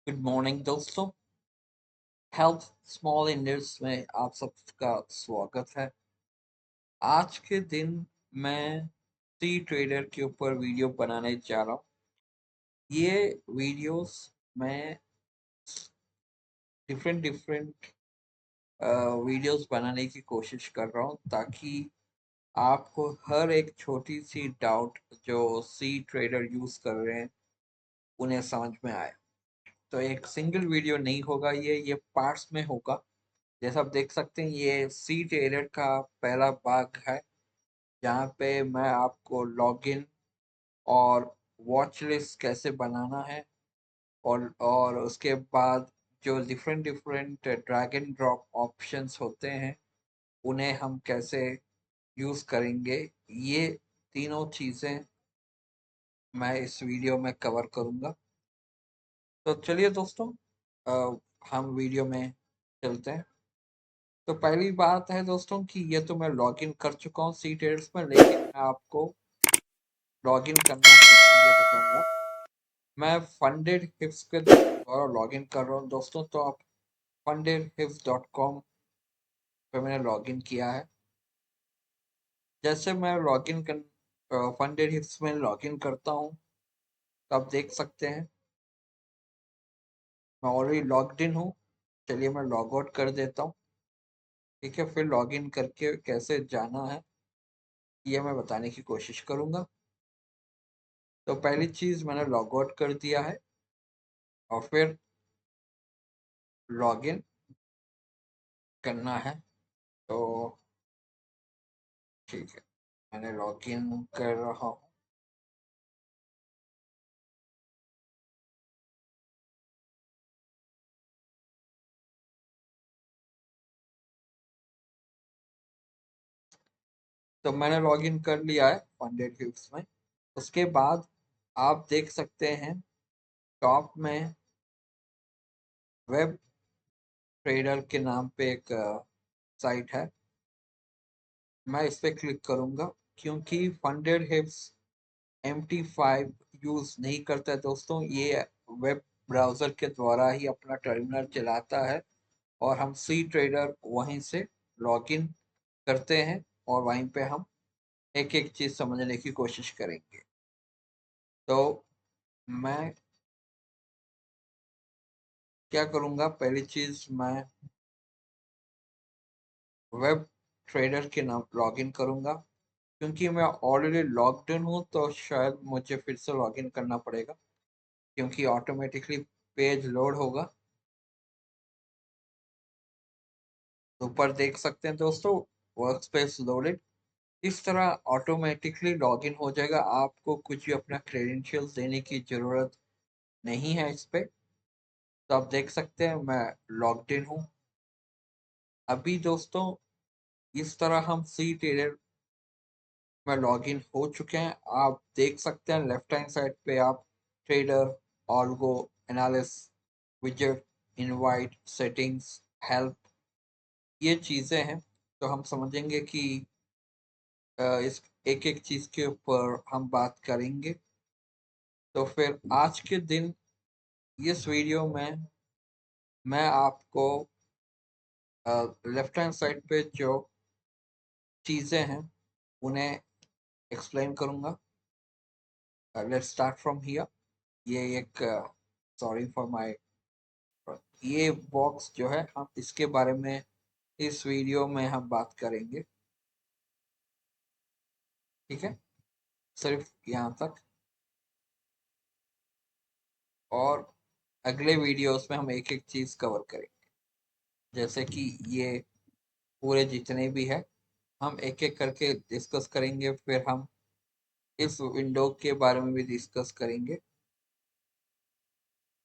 Good morning दोस्तों। Health small Indians में आप सबका स्वागत है। आज के दिन मैं सी ट्रेडर के ऊपर वीडियो बनाने जा रहा हूँ। ये वीडियोस मैं डिफरेंट डिफरेंट वीडियोस बनाने की कोशिश कर रहा हूँ ताकि आपको हर एक छोटी सी डाउट जो सी ट्रेडर यूज कर रहे हैं उन्हें समझ में आए। तो एक सिंगल वीडियो नहीं होगा, ये पार्ट्स में होगा। जैसा आप देख सकते हैं ये सी टेलर का पहला भाग है जहाँ पे मैं आपको लॉगिन और वॉच लिस्ट कैसे बनाना है और उसके बाद जो different different drag and drop options होते हैं उन्हें हम कैसे यूज़ करेंगे, ये तीनों चीज़ें मैं इस वीडियो में कवर करूँगा। तो चलिए दोस्तों, हम वीडियो में चलते हैं। तो पहली बात है दोस्तों कि ये तो मैं लॉगिन कर चुका हूँ सी टेल्स में, लेकिन मैं आपको लॉगिन करना कैसे ये बताऊंगा। मैं फंडेड हिप्स के द्वारा लॉगिन कर रहा हूँ दोस्तों। तो आप fundedhips.com पे मैंने लॉगिन किया है। जैसे मैं लॉगिन कर फंडेड हिप्स में लॉगिन करता हूँ तो आप देख सकते हैं मैं ऑलरेडी लॉग्ड इन हूँ। चलिए मैं लॉग आउट कर देता हूँ। ठीक है, फिर लॉगिन करके कैसे जाना है ये मैं बताने की कोशिश करूंगा। तो पहली चीज मैंने लॉग आउट कर दिया है और फिर लॉगिन करना है। तो ठीक है, मैंने लॉगिन कर रहा हूँ। तो मैंने लॉगिन कर लिया है फंडेड हिप्स में। उसके बाद आप देख सकते हैं टॉप में वेब ट्रेडर के नाम पे एक साइट है। मैं इस पे क्लिक करूंगा क्योंकि फंडेड हिप्स MT5 यूज नहीं करता है दोस्तों। ये वेब ब्राउजर के द्वारा ही अपना टर्मिनल चलाता है और हम सी ट्रेडर वहीं से लॉगिन करते हैं और वहीं पे हम एक एक चीज समझने की कोशिश करेंगे। तो मैं क्या करूंगा, पहली चीज मैं वेब ट्रेडर के नाम लॉगिन करूंगा। क्योंकि मैं ऑलरेडी लॉग्ड इन हूँ तो शायद मुझे फिर से लॉगिन करना पड़ेगा क्योंकि ऑटोमेटिकली पेज लोड होगा। ऊपर देख सकते हैं दोस्तों, वर्क स्पेस लोडेड। इस तरह ऑटोमेटिकली लॉगिन हो जाएगा। आपको कुछ भी अपना क्रेडेंशियल्स देने की जरूरत नहीं है इस पे। तो आप देख सकते हैं मैं लॉग्ड इन हूँ अभी दोस्तों। इस तरह हम सी टेलर में लॉगिन हो चुके हैं। आप देख सकते हैं लेफ्ट हैंड साइड पे आप ट्रेडर, ऑल्गो, एनालिस, विजेट, इनवाइट, सेटिंग्स, हेल्प, ये चीजें हैं। तो हम समझेंगे कि इस एक एक चीज के ऊपर हम बात करेंगे। तो फिर आज के दिन इस वीडियो में मैं आपको लेफ्ट हैंड साइड पे जो चीजें हैं उन्हें एक्सप्लेन करूंगा। Let's start from here. ये एक सॉरी फॉर माय, ये बॉक्स जो है हम इसके बारे में इस वीडियो में हम बात करेंगे। ठीक है, सिर्फ यहाँ तक। और अगले वीडियोस में हम एक एक चीज कवर करेंगे। जैसे कि ये पूरे जितने भी है हम एक एक करके डिस्कस करेंगे। फिर हम इस विंडो के बारे में भी डिस्कस करेंगे।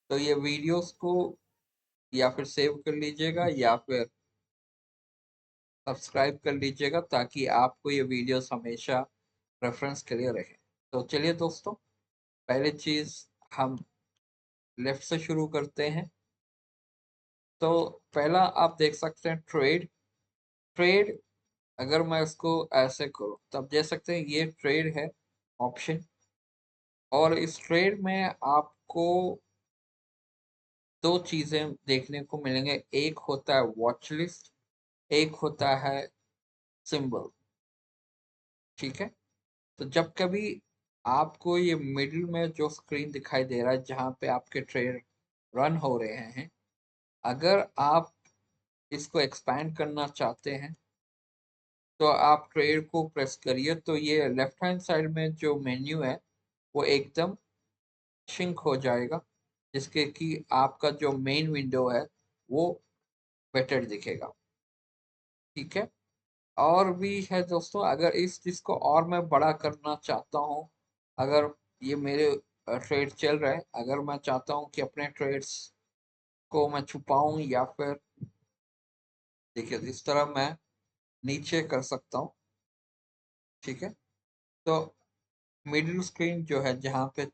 तो ये वीडियोस को या फिर सेव कर लीजिएगा या फिर सब्सक्राइब कर लीजिएगा ताकि आपको ये वीडियोस हमेशा रेफरेंस के लिए रहे। तो चलिए दोस्तों, पहले चीज हम लेफ्ट से शुरू करते हैं। तो पहला आप देख सकते हैं ट्रेड। ट्रेड अगर मैं इसको ऐसे करूँ तो आप देख सकते हैं ये ट्रेड है ऑप्शन। और इस ट्रेड में आपको दो चीजें देखने को मिलेंगे, एक होता है वॉच लिस्ट, एक होता है सिंबल। ठीक है, तो जब कभी आपको ये मिडिल में जो स्क्रीन दिखाई दे रहा है जहां पे आपके ट्रेड रन हो रहे हैं, अगर आप इसको एक्सपैंड करना चाहते हैं तो आप ट्रेड को प्रेस करिए, तो ये लेफ्ट हैंड साइड में जो मेन्यू है वो एकदम शिंक हो जाएगा, जिसके कि आपका जो मेन विंडो है वो बेटर दिखेगा। ठीक है, और भी है दोस्तों, अगर इस चीज को और मैं बड़ा करना चाहता हूँ, अगर ये मेरे ट्रेड चल रहे हैं, अगर मैं चाहता हूँ कि अपने ट्रेड्स को मैं छुपाऊं या फिर, देखिए इस तरह मैं नीचे कर सकता हूँ। ठीक है, तो मिडिल स्क्रीन जो है जहाँ पे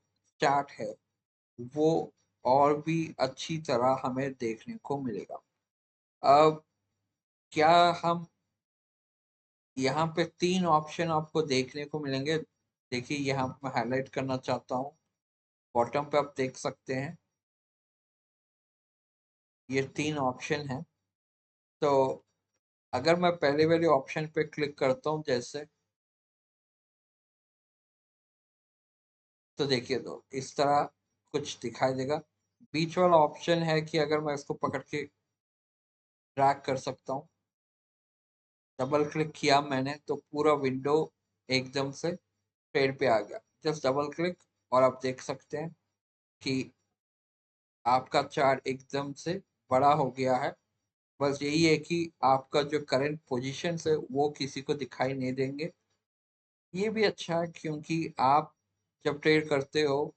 चार्ट है वो और भी अच्छी तरह हमें देखने को मिलेगा। अब क्या हम यहाँ पे तीन ऑप्शन आपको देखने को मिलेंगे। देखिए यहाँ पे मैं हाईलाइट करना चाहता हूँ, बॉटम पे आप देख सकते हैं ये तीन ऑप्शन है। तो अगर मैं पहले वाले ऑप्शन पे क्लिक करता हूँ जैसे, तो देखिए तो इस तरह कुछ दिखाई देगा। बीच वाला ऑप्शन है कि अगर मैं इसको पकड़ के ड्रैग कर सकता हूँ, डबल क्लिक किया मैंने तो पूरा विंडो एकदम से ट्रेड पे आ गया। जस्ट डबल क्लिक और आप देख सकते हैं कि आपका चार्ट एकदम से बड़ा हो गया है। बस यही है कि आपका जो करंट पोजीशन है वो किसी को दिखाई नहीं देंगे। ये भी अच्छा है क्योंकि आप जब ट्रेड करते हो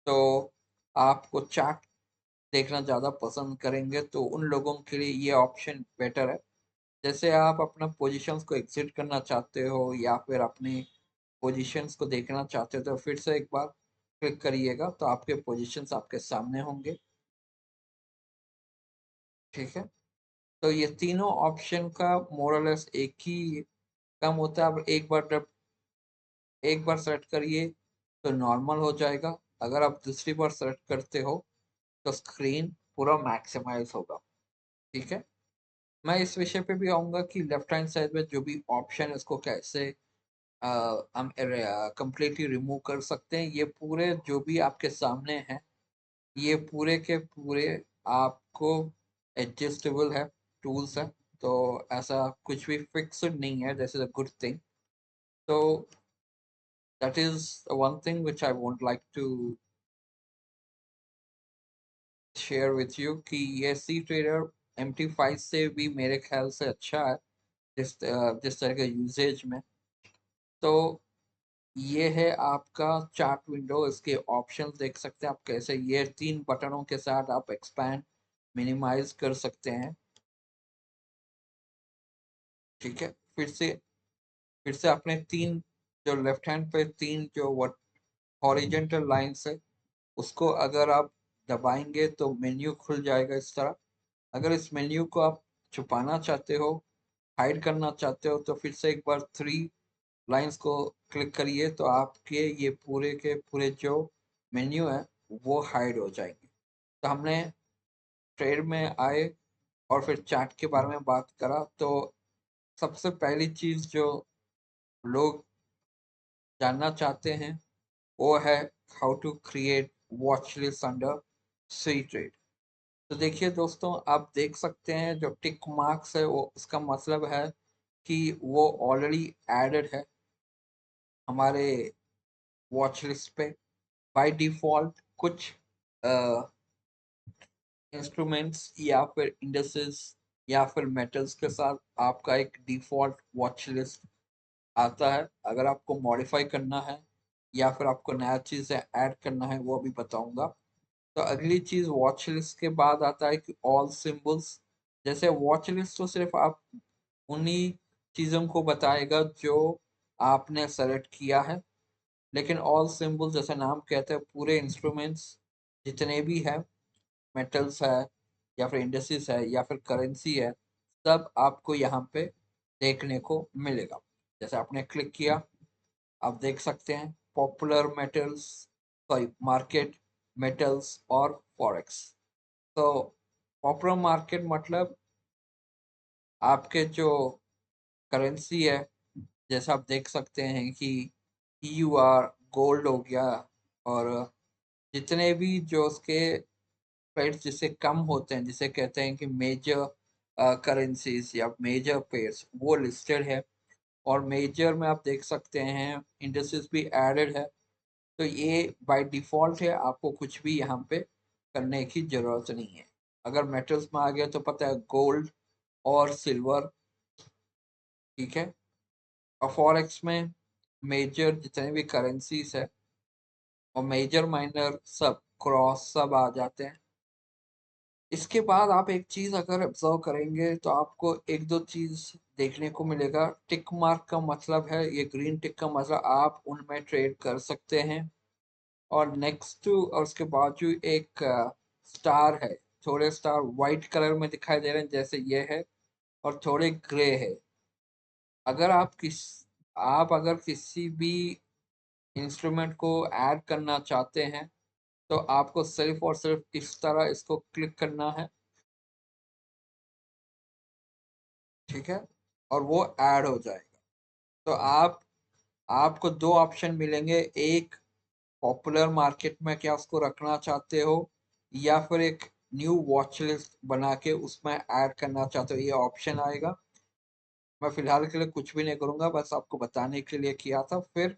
तो आपको चार्ट देखना ज़्यादा पसंद करेंगे, तो उन लोगों के लिए ये ऑप्शन बेटर है। जैसे आप अपना पोजीशंस को एग्जिट करना चाहते हो या फिर अपनी पोजीशंस को देखना चाहते हो तो फिर से एक बार क्लिक करिएगा तो आपके पोजीशंस आपके सामने होंगे। ठीक है, तो ये तीनों ऑप्शन का मोरलेस एक ही काम होता है। अब एक बार सेलेक्ट करिए तो नॉर्मल हो जाएगा, अगर आप दूसरी बार सेलेक्ट करते हो तो स्क्रीन पूरा मैक्सिमाइज होगा। ठीक है, मैं इस विषय पे भी आऊंगा कि लेफ्ट हैंड साइड में जो भी ऑप्शन है उसको कैसे हम कंप्लीटली रिमूव कर सकते हैं। ये पूरे जो भी आपके सामने हैं ये पूरे के पूरे आपको एडजस्टेबल है, टूल्स है। तो ऐसा कुछ भी फिक्स्ड नहीं है, this is a good thing. तो that is one thing which I would like to share with you कि ये सी ट्रेडर MT5 से भी मेरे ख्याल से अच्छा है जिस तरह के यूसेज में। तो ये है आपका चार्ट विंडो, इसके ऑप्शंस देख सकते हैं आप कैसे ये तीन बटनों के साथ आप एक्सपैंड मिनिमाइज कर सकते हैं। ठीक है, फिर से आपने तीन जो लेफ्ट हैंड पे तीन जो हॉरिजेंटल लाइंस है उसको अगर आप दबाएंगे तो मेन्यू खुल जाएगा इस तरह। अगर इस मेन्यू को आप छुपाना चाहते हो, हाइड करना चाहते हो, तो फिर से एक बार थ्री लाइंस को क्लिक करिए तो आपके ये पूरे के पूरे जो मेन्यू है वो हाइड हो जाएंगे। तो हमने ट्रेड में आए और फिर चैट के बारे में बात करा, तो सबसे पहली चीज जो लोग जानना चाहते हैं वो है how to create watch list under C trade. तो देखिए दोस्तों, आप देख सकते हैं जो टिक मार्क्स है वो उसका मतलब है कि वो ऑलरेडी एडेड है हमारे वॉच लिस्ट पे। बाय डिफॉल्ट कुछ इंस्ट्रूमेंट्स या फिर इंडसेस या फिर मेटल्स के साथ आपका एक डिफॉल्ट वॉच लिस्ट आता है। अगर आपको मॉडिफाई करना है या फिर आपको नया चीज़ ऐड करना है वो भी बताऊंगा। तो अगली चीज़ वॉच लिस्ट के बाद आता है कि ऑल सिंबल्स। जैसे वॉच लिस्ट तो सिर्फ आप उन्हीं चीज़ों को बताएगा जो आपने सेलेक्ट किया है, लेकिन ऑल सिंबल जैसे नाम कहते हैं पूरे इंस्ट्रूमेंट्स जितने भी है, मेटल्स है या फिर इंडस्ट्रीज है या फिर करेंसी है, सब आपको यहाँ पे देखने को मिलेगा। जैसे आपने क्लिक किया आप देख सकते हैं popular metals, sorry market metals और फॉरेक्स। तो पॉपुलर मार्केट मतलब आपके जो करेंसी है, जैसा आप देख सकते हैं कि EUR गोल्ड हो गया, और जितने भी जो उसके पेयर्स जिससे कम होते हैं, जिसे कहते हैं कि मेजर करेंसीज या मेजर पेयर्स, वो लिस्टेड है। और मेजर में आप देख सकते हैं इंडस्ट्रीज भी एडेड है। तो ये बाय डिफॉल्ट है, आपको कुछ भी यहाँ पे करने की जरूरत नहीं है। अगर मेटल्स में आ गया तो पता है गोल्ड और सिल्वर, ठीक है। और फॉरेक्स में मेजर जितने भी करेंसीज है और मेजर माइनर सब क्रॉस सब आ जाते हैं। इसके बाद आप एक चीज अगर ऑब्जर्व करेंगे तो आपको एक दो चीज देखने को मिलेगा। टिक मार्क का मतलब है, ये ग्रीन टिक का मतलब आप उनमें ट्रेड कर सकते हैं। और नेक्स्ट टू और उसके बाजू एक स्टार है, थोड़े स्टार व्हाइट कलर में दिखाई दे रहे हैं जैसे ये है, और थोड़े ग्रे है। अगर आप अगर किसी भी इंस्ट्रूमेंट को ऐड करना चाहते हैं तो आपको सिर्फ और सिर्फ इस तरह इसको क्लिक करना है, ठीक है, और वो ऐड हो जाएगा। तो आपको दो ऑप्शन मिलेंगे, एक पॉपुलर मार्केट में क्या उसको रखना चाहते हो, या फिर एक न्यू वॉच लिस्ट बना के उसमें ऐड करना चाहते हो, ये ऑप्शन आएगा। मैं फिलहाल के लिए कुछ भी नहीं करूंगा, बस आपको बताने के लिए किया था। फिर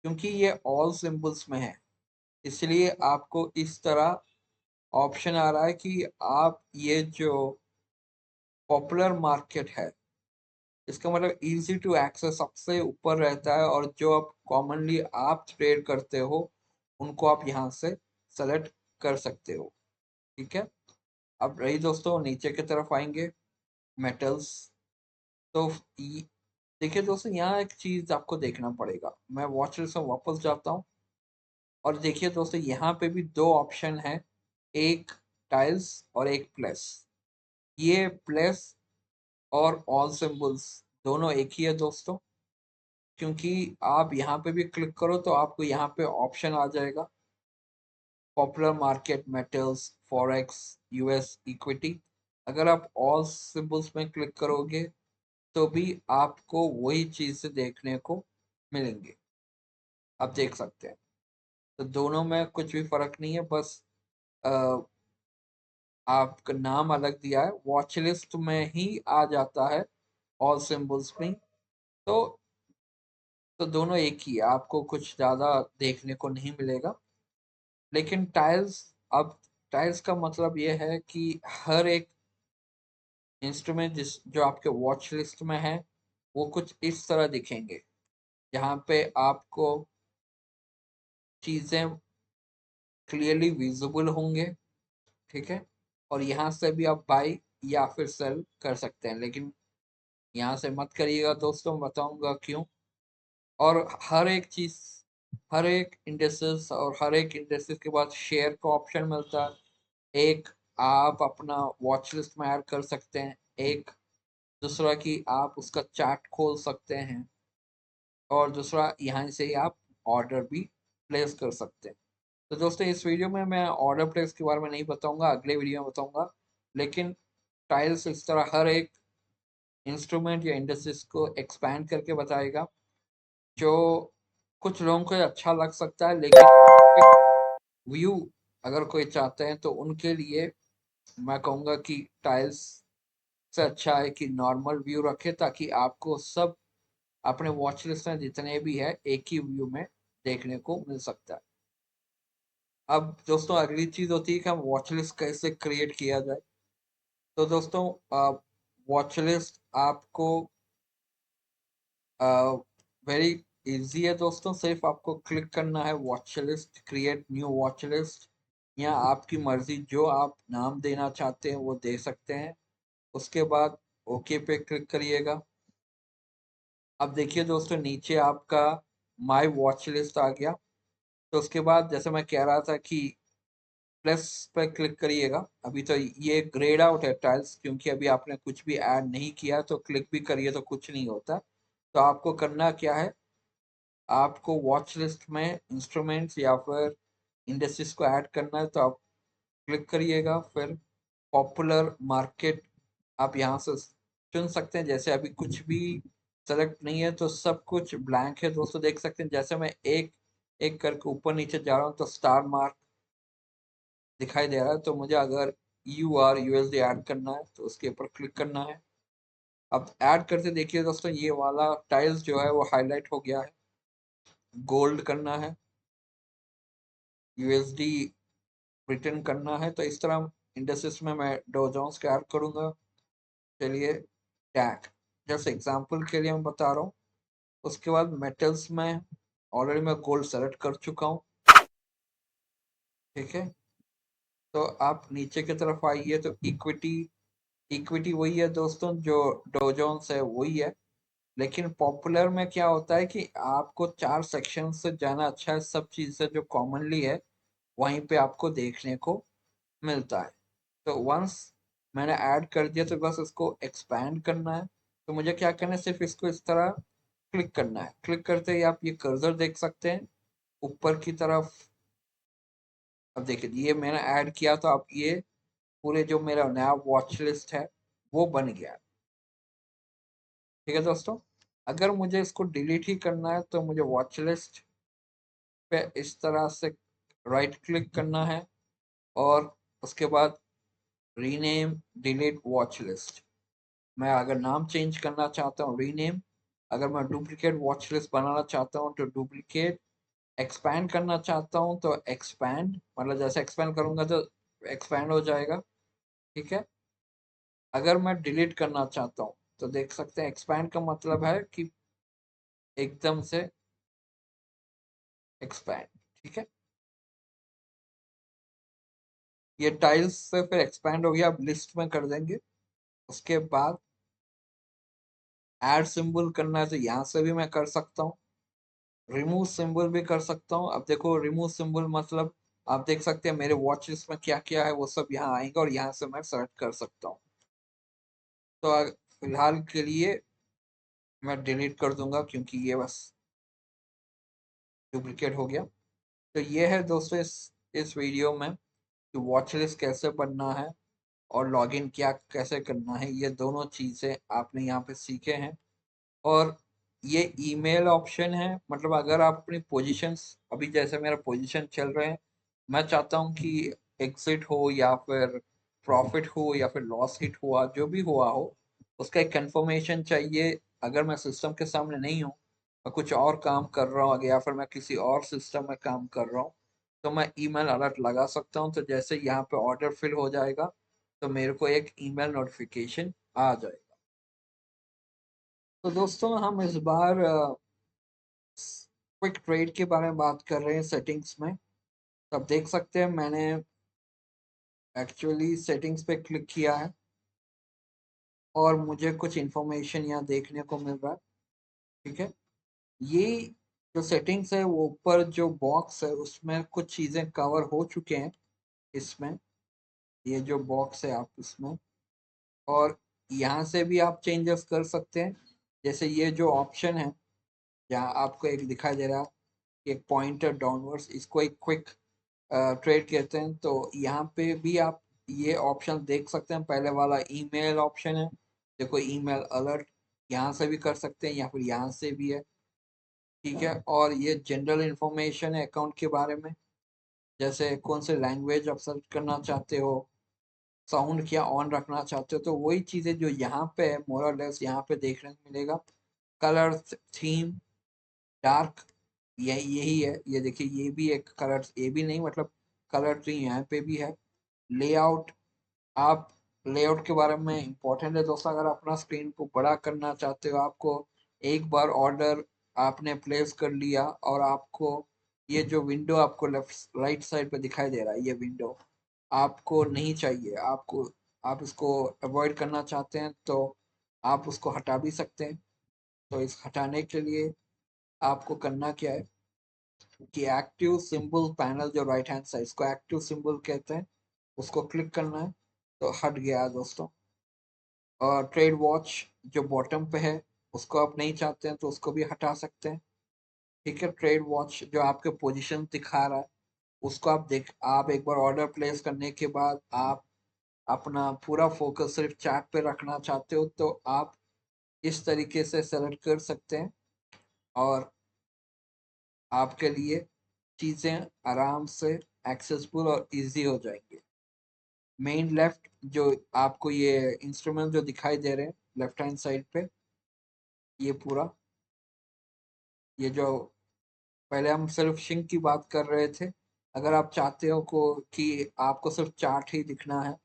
क्योंकि ये ऑल सिंबल्स में है, इसलिए आपको इस तरह ऑप्शन आ रहा है कि आप ये जो पॉपुलर मार्केट है, इसका मतलब इजी टू एक्सेस सबसे ऊपर रहता है, और जो आप कॉमनली आप ट्रेड करते हो उनको आप यहाँ से सेलेक्ट कर सकते हो, ठीक है। अब रही दोस्तों नीचे की तरफ आएंगे, मेटल्स। तो ये- देखिए दोस्तों, यहाँ एक चीज आपको देखना पड़ेगा। मैं वॉच लिस्ट में वापस जाता हूँ, और देखिए दोस्तों यहाँ पे भी दो ऑप्शन है, एक टाइल्स और एक प्लस। ये प्लस और ऑल सिंबल्स दोनों एक ही है दोस्तों, क्योंकि आप यहाँ पे भी क्लिक करो तो आपको यहाँ पे ऑप्शन आ जाएगा, popular market, metals, forex, US equity. अगर आप ऑल सिंबल्स में क्लिक करोगे तो भी आपको वही चीज देखने को मिलेंगे, आप देख सकते हैं। तो दोनों में कुछ भी फर्क नहीं है, बस अ, आपका नाम अलग दिया है, वॉच लिस्ट में ही आ जाता है ऑल सिंबल्स में। तो दोनों एक ही है, आपको कुछ ज्यादा देखने को नहीं मिलेगा। लेकिन टाइल्स, अब टाइल्स का मतलब ये है कि हर एक इंस्ट्रूमेंट जिस जो आपके वॉच लिस्ट में है वो कुछ इस तरह दिखेंगे, जहाँ पे आपको चीजें क्लियरली विजिबल होंगे, ठीक है। और यहाँ से भी आप बाई या फिर सेल कर सकते हैं, लेकिन यहाँ से मत करिएगा दोस्तों, बताऊंगा क्यों। और हर एक चीज, हर एक इंडस्ट्रीज और हर एक इंडस्ट्रीज के बाद शेयर का ऑप्शन मिलता है। एक आप अपना वॉच लिस्ट में ऐड कर सकते हैं, एक दूसरा कि आप उसका चार्ट खोल सकते हैं, और दूसरा यहाँ से ही आप ऑर्डर भी प्लेस कर सकते हैं। तो दोस्तों इस वीडियो में मैं ऑर्डर प्लेस के बारे में नहीं बताऊंगा, अगले वीडियो में बताऊंगा। लेकिन टाइल्स इस तरह हर एक इंस्ट्रूमेंट या इंडस्ट्रीज को एक्सपैंड करके बताएगा, जो कुछ लोगों को अच्छा लग सकता है, लेकिन व्यू अगर कोई चाहते हैं तो उनके लिए मैं कहूँगा कि टाइल्स से अच्छा है कि नॉर्मल व्यू रखे, ताकि आपको सब अपने वॉच लिस्ट में जितने भी है एक ही व्यू में देखने को मिल सकता है। अब दोस्तों अगली चीज होती है कि हम वॉच लिस्ट कैसे क्रिएट किया जाए। तो दोस्तों वॉच लिस्ट आपको वेरी इजी है दोस्तों, सिर्फ आपको क्लिक करना है watch list, create new watch list, या आपकी मर्जी जो आप नाम देना चाहते हैं वो दे सकते हैं। उसके बाद ओके पे क्लिक करिएगा। अब देखिए दोस्तों नीचे आपका माय वॉच लिस्ट आ गया। तो उसके बाद जैसे मैं कह रहा था कि प्लस पे क्लिक करिएगा। अभी तो ये ग्रेड आउट है टाइल्स, क्योंकि अभी आपने कुछ भी ऐड नहीं किया, तो क्लिक भी करिए तो कुछ नहीं होता। तो आपको करना क्या है, आपको वॉच लिस्ट में इंस्ट्रूमेंट्स या फिर इंडस्ट्रीज को ऐड करना है, तो आप क्लिक करिएगा। फिर पॉपुलर मार्केट आप यहाँ से चुन सकते हैं। जैसे अभी कुछ भी सेलेक्ट नहीं है तो सब कुछ ब्लैंक है दोस्तों, देख सकते हैं। जैसे मैं एक एक करके ऊपर नीचे जा रहा हूँ तो स्टार मार्क दिखाई दे रहा है। तो मुझे अगर USD ऐड करना है तो उसके ऊपर क्लिक करना है। अब ऐड करते देखिए दोस्तों, ये वाला टाइल्स जो है वो हाईलाइट हो गया है। गोल्ड करना है, USD रिटर्न करना है, तो इस तरह इंडेक्सेस में मैं डो जोन्स का ऐड करूंगा। चलिए, टैग जैसे एग्जांपल के लिए मैं बता रहा हूँ। उसके बाद मेटल्स में ऑलरेडी मैं गोल्ड सेलेक्ट कर चुका हूँ। ठीक है, तो आप नीचे की तरफ आइए तो इक्विटी, इक्विटी वही है दोस्तों जो डो जोन्स है वही है। लेकिन पॉपुलर में क्या होता है कि आपको 4 सेक्शन से जाना अच्छा है। सब चीजें जो कॉमनली है वहीं पे आपको देखने को मिलता है। तो वंस मैंने ऐड कर दिया तो बस इसको एक्सपैंड करना है। तो मुझे क्या करना है, सिर्फ इसको इस तरह क्लिक करना है। क्लिक करते ही आप ये कर्सर देख सकते हैं ऊपर की तरफ। अब देखिए, ये मैंने ऐड किया तो अब ये पूरे जो मेरा नया वॉच लिस्ट है वो बन गया। ठीक है दोस्तों, अगर मुझे इसको डिलीट ही करना है तो मुझे वॉच लिस्ट पे इस तरह से राइट क्लिक करना है और उसके बाद रीनेम डिलीट वॉच लिस्ट। मैं अगर नाम चेंज करना चाहता हूँ रीनेम, अगर मैं डुप्लीकेट वॉच लिस्ट बनाना चाहता हूँ तो डुप्लीकेट, एक्सपैंड करना चाहता हूँ तो एक्सपैंड, मतलब जैसे एक्सपैंड करूंगा तो एक्सपैंड हो जाएगा। ठीक है, अगर मैं डिलीट करना चाहता हूँ तो देख सकते हैं एक्सपैंड का मतलब है कि एकदम से एक्सपैंड। ठीक है, ये टाइल्स से फिर एक्सपैंड हो गया। अब लिस्ट में कर देंगे। उसके बाद ऐड सिंबल करना है तो यहाँ से भी मैं कर सकता हूँ। रिमूव सिंबल भी कर सकता हूँ। अब देखो, रिमूव सिंबल मतलब आप देख सकते हैं मेरे वॉच लिस्ट में क्या क्या है वो सब यहाँ आएगा और यहाँ से मैं सेलेक्ट कर सकता हूँ। तो फिलहाल के लिए मैं डिलीट कर दूंगा क्योंकि ये बस डुप्लीकेट हो गया। तो ये है दोस्तों इस वीडियो में कि वॉच लिस्ट कैसे बनना है और लॉगिन क्या कैसे करना है, ये दोनों चीज़ें आपने यहाँ पे सीखे हैं। और ये ईमेल ऑप्शन है, मतलब अगर आप अपनी पोजीशंस, अभी जैसे मेरा पोजीशन चल रहे हैं, मैं चाहता हूँ कि एग्जिट हो या फिर प्रॉफिट हो या फिर लॉस हिट हुआ, जो भी हुआ हो उसका एक कंफर्मेशन चाहिए। अगर मैं सिस्टम के सामने नहीं हूँ, मैं कुछ और काम कर रहा हूँ या फिर मैं किसी और सिस्टम में काम कर रहा हूँ, तो मैं ईमेल अलर्ट लगा सकता हूँ। तो जैसे यहाँ पे ऑर्डर फिल हो जाएगा तो मेरे को एक ईमेल नोटिफिकेशन आ जाएगा। तो दोस्तों, हम इस बार क्विक ट्रेड के बारे में बात कर रहे हैं सेटिंग्स में। तो आप देख सकते हैं मैंने एक्चुअली सेटिंग्स पे क्लिक किया है और मुझे कुछ इंफॉर्मेशन यहाँ देखने को मिल रहा है। ठीक है, ये जो सेटिंग्स है वो ऊपर जो बॉक्स है उसमें कुछ चीज़ें कवर हो चुके हैं इसमें। ये जो बॉक्स है आप इसमें, और यहाँ से भी आप चेंजेस कर सकते हैं। जैसे ये जो ऑप्शन है, यहाँ आपको एक दिखाई दे रहा है कि एक पॉइंटर डाउनवर्ड्स, इसको एक क्विक ट्रेड कहते हैं। तो यहाँ पे भी आप ये ऑप्शन देख सकते हैं। पहले वाला ईमेल ऑप्शन है, देखो ईमेल अलर्ट, यहाँ से भी कर सकते हैं या फिर यहाँ से भी है। ठीक है, और ये जनरल इंफॉर्मेशन है अकाउंट के बारे में, जैसे कौन से लैंग्वेज आप सर्च करना चाहते हो, साउंड क्या ऑन रखना चाहते हो, तो वही चीज़ें जो यहाँ पे है मोर और लेस यहाँ पे देखने को मिलेगा। कलर थीम डार्क, यही है। ये देखिए, ये भी एक कलर, ये भी नहीं मतलब कलर थीम यहाँ पे भी है। लेआउट, आप लेआउट के बारे में इम्पोर्टेंट है दोस्तों। अगर अपना स्क्रीन को बड़ा करना चाहते हो, आपको एक बार ऑर्डर आपने प्लेस कर लिया और आपको ये जो विंडो आपको लेफ्ट राइट साइड पे दिखाई दे रहा है, ये विंडो आपको नहीं चाहिए, आपको, आप इसको अवॉइड करना चाहते हैं तो आप उसको हटा भी सकते हैं। तो इस हटाने के लिए आपको करना क्या है कि एक्टिव सिंबल पैनल जो राइट हैंड साइड, इसको एक्टिव सिंबल कहते हैं, उसको क्लिक करना है। तो हट गया दोस्तों। और ट्रेड वॉच जो बॉटम पे है, उसको आप नहीं चाहते हैं तो उसको भी हटा सकते हैं। ठीक है, ट्रेड वॉच जो आपके पोजीशन दिखा रहा है उसको आप एक बार ऑर्डर प्लेस करने के बाद आप अपना पूरा फोकस सिर्फ चार्ट पे रखना चाहते हो तो आप इस तरीके से सेलेक्ट कर सकते हैं और आपके लिए चीज़ें आराम से एक्सेसिबल और इजी हो जाएंगे। मेन लेफ्ट जो आपको ये इंस्ट्रूमेंट जो दिखाई दे रहे हैं लेफ्ट हैंड साइड पे, ये पूरा, ये जो पहले हम सिर्फ शिंक की बात कर रहे थे, अगर आप चाहते हो को कि आपको सिर्फ चार्ट ही दिखना है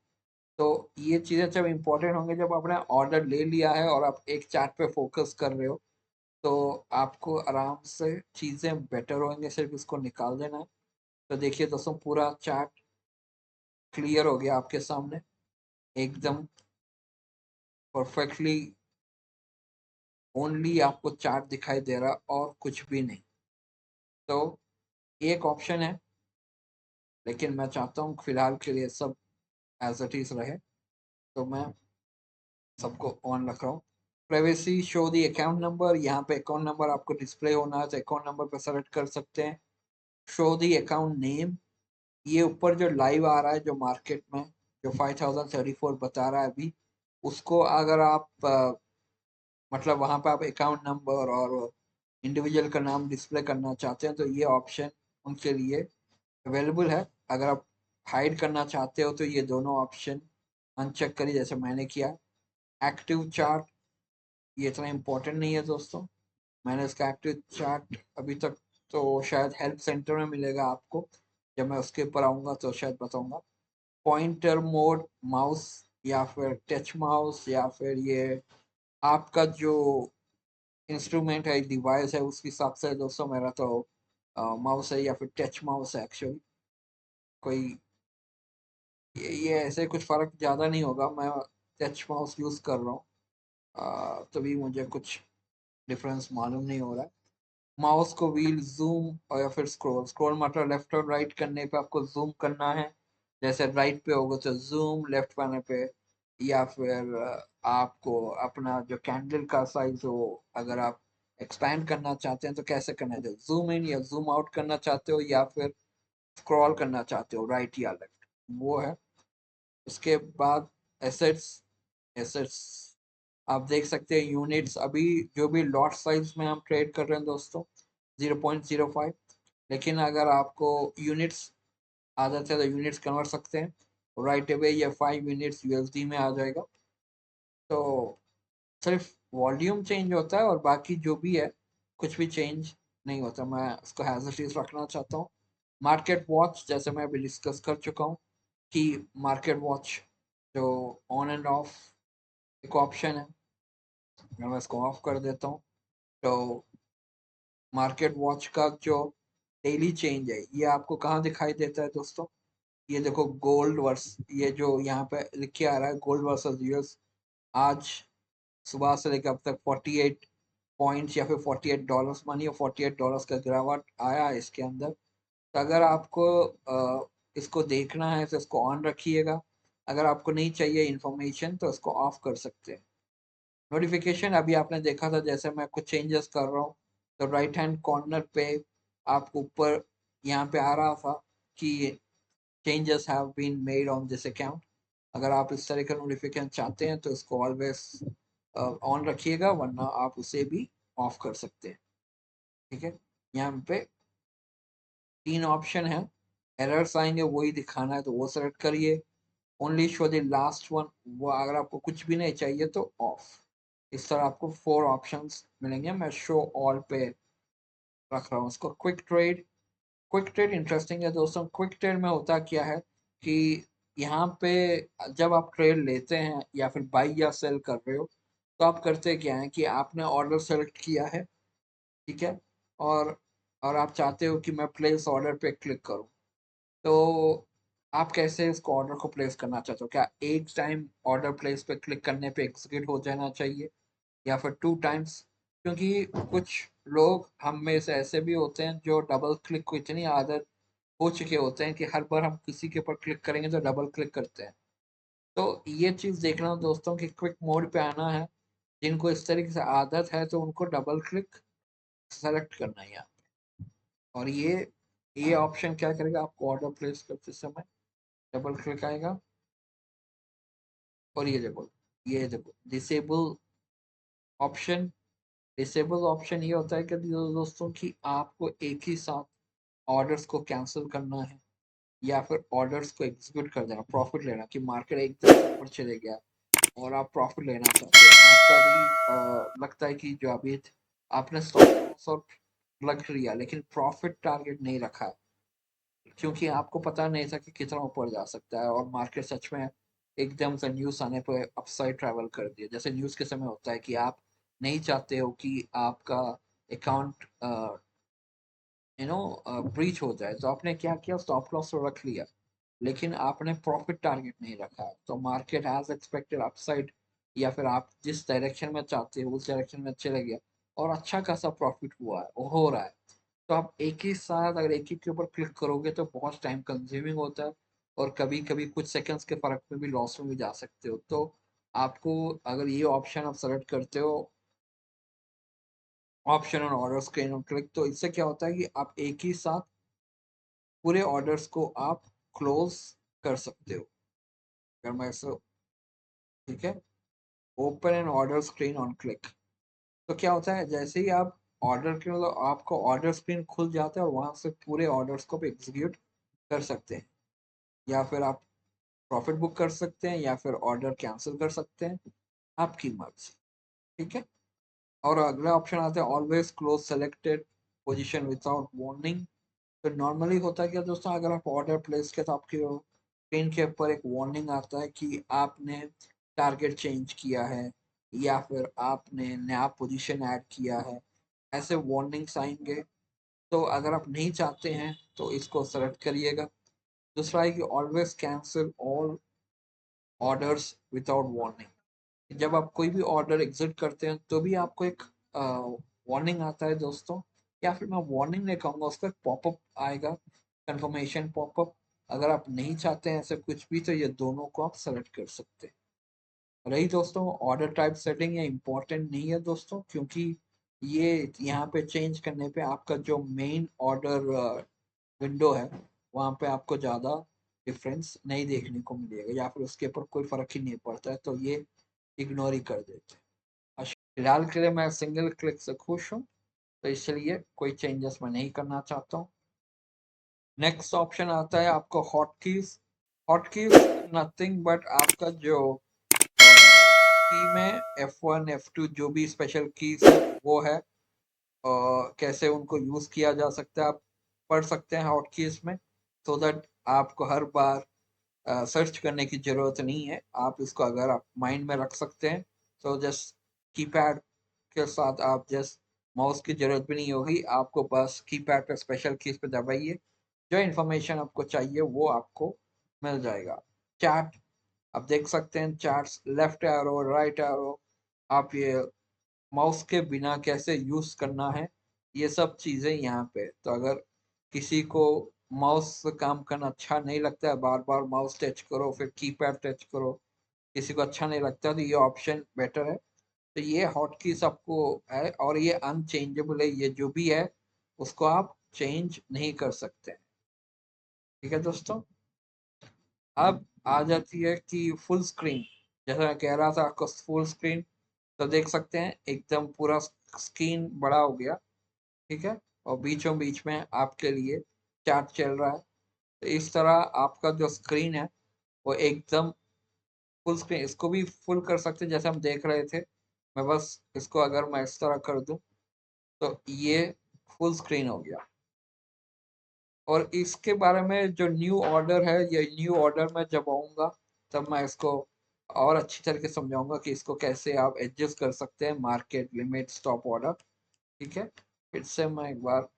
तो ये चीज़ें जब इम्पोर्टेंट होंगे जब आपने ऑर्डर ले लिया है और आप एक चार्ट पे फोकस कर रहे हो तो आपको आराम से चीज़ें बेटर होंगे, सिर्फ इसको निकाल देना है। तो देखिए दोस्तों, पूरा चार्ट क्लियर हो गया आपके सामने, एकदम परफेक्टली ओनली आपको चार्ट दिखाई दे रहा और कुछ भी नहीं। तो एक ऑप्शन है, लेकिन मैं चाहता हूँ फिलहाल के लिए सब एज इट इज रहे, तो मैं सबको ऑन रख रहा हूँ। Privacy show the account number, यहाँ पे अकाउंट नंबर आपको डिस्प्ले होना है तो अकाउंट नंबर पे सेलेक्ट कर सकते हैं। शो दी अकाउंट नेम, ये ऊपर जो लाइव आ रहा है जो मार्केट में जो 5034 बता रहा है अभी, उसको अगर आप मतलब वहां पे आप अकाउंट नंबर और इंडिविजुअल का नाम डिस्प्ले करना चाहते हैं तो ये ऑप्शन उनके लिए अवेलेबल है। अगर आप हाइड करना चाहते हो तो ये दोनों ऑप्शन अनचेक करिए जैसे मैंने किया। एक्टिव चार्ट, ये इतना इम्पोर्टेंट नहीं है दोस्तों, मैंने इसका एक्टिव चार्ट अभी तक, तो शायद हेल्प सेंटर में मिलेगा आपको, जब मैं उसके ऊपर आऊँगा तो शायद बताऊँगा। पॉइंटर मोड माउस या फिर टच माउस या फिर ये आपका जो इंस्ट्रूमेंट है डिवाइस है उसके हिसाब से दोस्तों, मेरा तो माउस है या फिर टच माउस है एक्चुअली। कोई ये ऐसे कुछ फर्क ज़्यादा नहीं होगा, मैं टच माउस यूज़ कर रहा हूँ तभी मुझे कुछ डिफरेंस मालूम नहीं हो रहा है। माउस को व्हील जूम और या फिर स्क्रॉल, स्क्रॉल मतलब लेफ्ट और राइट करने पे आपको जूम करना है, जैसे राइट पे होगा तो जूम, लेफ्ट करने पे या फिर आपको अपना जो कैंडल का साइज हो अगर आप एक्सपैंड करना चाहते हैं तो कैसे करना है, जूम इन या जूम आउट करना चाहते हो या फिर स्क्रॉल करना चाहते हो राइट या लेफ्ट, वो है। उसके बाद एसेट्स, एसेट्स आप देख सकते हैं यूनिट्स, अभी जो भी लॉट साइज में हम ट्रेड कर रहे हैं दोस्तों 0.05, लेकिन अगर आपको यूनिट्स आदत है तो यूनिट्स कन्वर्ट सकते हैं, राइट अवे ये 5 यूनिट्स यूएसडी में आ जाएगा। तो सिर्फ वॉल्यूम चेंज होता है और बाकी जो भी है कुछ भी चेंज नहीं होता, मैं उसको एज इट इज रखना चाहता हूँ। मार्केट वॉच जैसे मैं अभी डिस्कस कर चुका हूँ कि मार्केट वॉच जो ऑन एंड ऑफ एक ऑप्शन है, मैं इसको ऑफ कर देता हूँ। तो मार्केट वॉच का जो डेली चेंज है ये आपको कहाँ दिखाई देता है दोस्तों, ये देखो गोल्ड वर्स, ये जो यहाँ पे लिख के आ रहा है गोल्ड वर्सेस यूएस, आज सुबह से लेकर अब तक 48 पॉइंट्स या फिर $48 मानिए, $48 का गिरावट आया है इसके अंदर। तो अगर आपको इसको देखना है तो इसको ऑन रखिएगा, अगर आपको नहीं चाहिए इंफॉर्मेशन तो इसको ऑफ कर सकते हैं। नोटिफिकेशन अभी आपने देखा था जैसे मैं कुछ चेंजेस कर रहा हूँ तो राइट हैंड कॉर्नर पे आपको ऊपर यहाँ पे आ रहा था कि changes have been made on this account. अगर आप इस तरह का नोटिफिकेशन चाहते हैं तो इसको ऑलवेज ऑन रखिएगा, वरना आप उसे भी ऑफ कर सकते हैं। ठीक है, यहाँ पे 3 ऑप्शन है, एरर्स आएंगे वही दिखाना है तो वो सेलेक्ट करिए। Only show the last one, वो अगर आपको कुछ भी नहीं चाहिए तो ऑफ। इस तरह आपको 4 ऑप्शंस मिलेंगे, मैं शो ऑल पे रख रहा हूँ उसको। Quick trade, quick trade interesting है दोस्तों। क्विक ट्रेड में होता क्या है कि यहाँ पे जब आप ट्रेड लेते हैं या फिर बाई या सेल कर रहे हो तो आप करते क्या है कि आपने ऑर्डर सेलेक्ट किया है, ठीक है, और और आप चाहते हो कि मैं प्लेस ऑर्डर पे क्लिक करूँ, तो आप कैसे इसको ऑर्डर को प्लेस करना चाहते हो, क्या एक टाइम ऑर्डर प्लेस पे क्लिक करने पे एग्जीक्यूट हो जाना चाहिए या फिर 2 टाइम्स, क्योंकि कुछ लोग हम में से ऐसे भी होते हैं जो डबल क्लिक को इतनी आदत हो चुके होते हैं कि हर बार हम किसी के ऊपर क्लिक करेंगे तो डबल क्लिक करते हैं। तो ये चीज़ देखना दोस्तों कि क्विक मोड पे आना है, जिनको इस तरीके से आदत है तो उनको डबल क्लिक सेलेक्ट करना है यहाँ। और ये ऑप्शन क्या करेगा, आपको ऑर्डर प्लेस करते समय डबल क्लिक आएगा और ये देखो ऑप्शन डिसेबल ऑप्शन ये होता है कि दोस्तों कि आपको एक ही साथ ऑर्डर्स को कैंसिल करना है या फिर ऑर्डर्स को एग्जीक्यूट कर देना, प्रॉफिट लेना, कि मार्केट एकदम ऊपर चले गया और आप प्रॉफिट लेना चाहते हैं। आपका भी लगता है कि जो अभी आपने स्टॉप लॉस और लग लिया लेकिन प्रॉफिट टारगेट नहीं रखा है, क्योंकि आपको पता नहीं था कि कितना ऊपर जा सकता है और मार्केट सच में एकदम से न्यूज़ आने पर अपसाइड ट्रैवल कर दिया। जैसे न्यूज़ के समय होता है कि आप नहीं चाहते हो कि आपका अकाउंट ब्रीच हो जाए, तो आपने क्या किया, स्टॉप लॉस तो रख लिया लेकिन आपने प्रॉफिट टारगेट नहीं रखा है, तो मार्केट एज एक्सपेक्टेड अपसाइड या फिर आप जिस डायरेक्शन में चाहते हो उस डायरेक्शन में चले गया और अच्छा खासा प्रॉफिट हुआ है, हो रहा है। तो आप एक ही साथ अगर एक ही के ऊपर क्लिक करोगे तो बहुत टाइम कंज्यूमिंग होता है और कभी कभी कुछ सेकंड्स के फर्क में भी लॉस में भी जा सकते हो। तो आपको अगर ये ऑप्शन आप सेलेक्ट करते हो, option on order screen on click, तो इससे क्या होता है कि आप एक ही साथ पूरे ऑर्डर्स को आप क्लोज कर सकते हो। अगर मैं ऐसे, ठीक है, open an order screen on click, तो क्या होता है जैसे ही आप ऑर्डर के मतलब आपको ऑर्डर स्क्रीन खुल जाता है और वहां से पूरे ऑर्डर्स को एग्जीक्यूट कर सकते हैं, या फिर आप प्रॉफिट बुक कर सकते हैं या फिर ऑर्डर कैंसिल कर सकते हैं, आपकी मर्जी। ठीक है, और अगला ऑप्शन आता है always close selected position without warning. तो नॉर्मली होता है क्या दोस्तों, अगर आप ऑर्डर प्लेस किया तो आपके स्क्रीन के ऊपर एक वार्निंग आता है कि आपने टारगेट चेंज किया है या फिर आपने नया पोजीशन ऐड किया है, ऐसे वार्निंग्स आएंगे। तो अगर आप नहीं चाहते हैं तो इसको सेलेक्ट करिएगा। दूसरा है कि always cancel all orders without warning. जब आप कोई भी ऑर्डर एग्जिट करते हैं तो भी आपको एक वार्निंग आता है दोस्तों, या फिर मैं वार्निंग नहीं कहूँगा, उसका एक पॉपअप आएगा, कंफर्मेशन पॉपअप। अगर आप नहीं चाहते हैं ऐसे कुछ भी तो ये दोनों को आप सेलेक्ट कर सकते हैं। रही दोस्तों ऑर्डर टाइप सेटिंग, ये इम्पोर्टेंट नहीं है दोस्तों, क्योंकि ये यहाँ पे चेंज करने पे आपका जो मेन ऑर्डर विंडो है वहाँ पे आपको ज़्यादा डिफरेंस नहीं देखने को मिलेगा या फिर उसके ऊपर कोई फर्क ही नहीं पड़ता है, तो ये इग्नोर ही कर देते हैं। फिलहाल के लिए मैं सिंगल क्लिक से खुश हूँ, तो इसलिए कोई चेंजेस मैं नहीं करना चाहता हूँ। नेक्स्ट ऑप्शन आता है आपको hot keys. Hot keys nothing but आपका जो की में F1 F2 जो भी स्पेशल कीज है वो है, कैसे उनको यूज किया जा सकता है आप पढ़ सकते हैं हॉट कीज में, सो दैट आपको हर बार सर्च करने की जरूरत नहीं है। आप इसको अगर आप माइंड में रख सकते हैं तो जस्ट कीपैड के साथ आप जस्ट माउस की जरूरत भी नहीं होगी, आपको बस कीपैड पे स्पेशल कीज पे दबाइए, जो इन्फॉर्मेशन आपको चाहिए वो आपको मिल जाएगा। चैट आप देख सकते हैं, charts, left arrow, right arrow, आप ये माउस के बिना कैसे यूज करना है, ये सब चीजें यहाँ पे। तो अगर किसी को माउस से काम करना अच्छा नहीं लगता है, बार बार माउस टच करो फिर कीपैड टच करो, किसी को अच्छा नहीं लगता, तो ये ऑप्शन बेटर है। तो ये हॉट कीज आपको है और ये अनचेंजेबल है, ये जो भी है उसको आप चेंज नहीं कर सकते। ठीक है दोस्तों, अब आ जाती है कि फुल स्क्रीन। जैसा मैं कह रहा था आपको फुल स्क्रीन, तो देख सकते हैं एकदम पूरा स्क्रीन बड़ा हो गया। ठीक है, और बीचों बीच में आपके लिए चैट चल रहा है। तो इस तरह आपका जो स्क्रीन है वो एकदम फुल स्क्रीन, इसको भी फुल कर सकते हैं जैसे हम देख रहे थे। मैं बस इसको अगर मैं इस तरह कर दूं तो ये फुल स्क्रीन हो गया। और इसके बारे में जो न्यू ऑर्डर है, ये न्यू ऑर्डर में जब आऊँगा तब मैं इसको और अच्छी तरीके से समझाऊंगा कि इसको कैसे आप एडजस्ट कर सकते हैं, मार्केट लिमिट स्टॉप ऑर्डर। ठीक है, फिर से मैं एक बार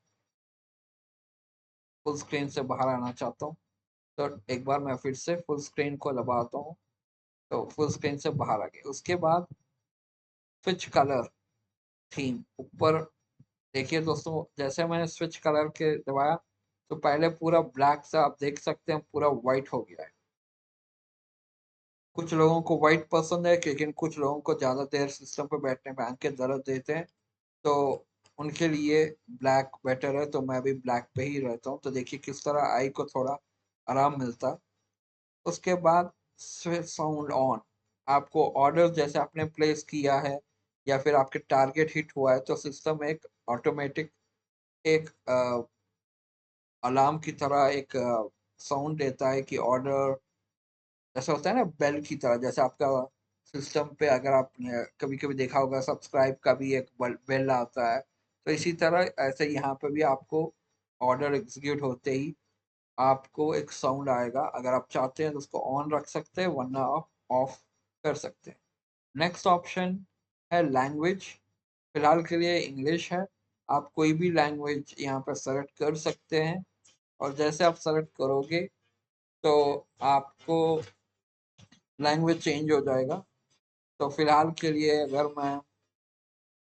फुल स्क्रीन से बाहर आना चाहता हूँ, तो एक बार मैं फिर से फुल स्क्रीन को दबाता हूँ, तो फुल स्क्रीन से बाहर आ गया। उसके बाद स्विच कलर थीम ऊपर देखिए दोस्तों, जैसे मैंने स्विच कलर के दबाया तो पहले पूरा ब्लैक से आप देख सकते हैं पूरा व्हाइट हो गया है। कुछ लोगों को व्हाइट पसंद है लेकिन कुछ लोगों को ज़्यादा देर सिस्टम पे बैठने पे आंखें दर्द देते हैं, तो उनके लिए ब्लैक बेटर है, तो मैं भी ब्लैक पे ही रहता हूँ। तो देखिए किस तरह आई को थोड़ा आराम मिलता है। उसके बाद स्विच साउंड ऑन, आपको ऑर्डर जैसे आपने प्लेस किया है या फिर आपके टारगेट हिट हुआ है तो सिस्टम एक ऑटोमेटिक एक अलार्म की तरह एक साउंड देता है कि ऑर्डर, जैसे होता है ना बेल की तरह, जैसे आपका सिस्टम पे अगर आपने कभी कभी देखा होगा सब्सक्राइब का भी एक बेल आता है, तो इसी तरह ऐसे यहाँ पे भी आपको ऑर्डर एग्जीक्यूट होते ही आपको एक साउंड आएगा। अगर आप चाहते हैं तो उसको ऑन रख सकते हैं, वरना आप ऑफ कर सकते हैं। नेक्स्ट ऑप्शन है लैंग्वेज। फिलहाल के लिए इंग्लिश है। आप कोई भी लैंग्वेज यहाँ पर सेलेक्ट कर सकते हैं, और जैसे आप सेलेक्ट करोगे तो आपको लैंग्वेज चेंज हो जाएगा। तो फिलहाल के लिए अगर मैं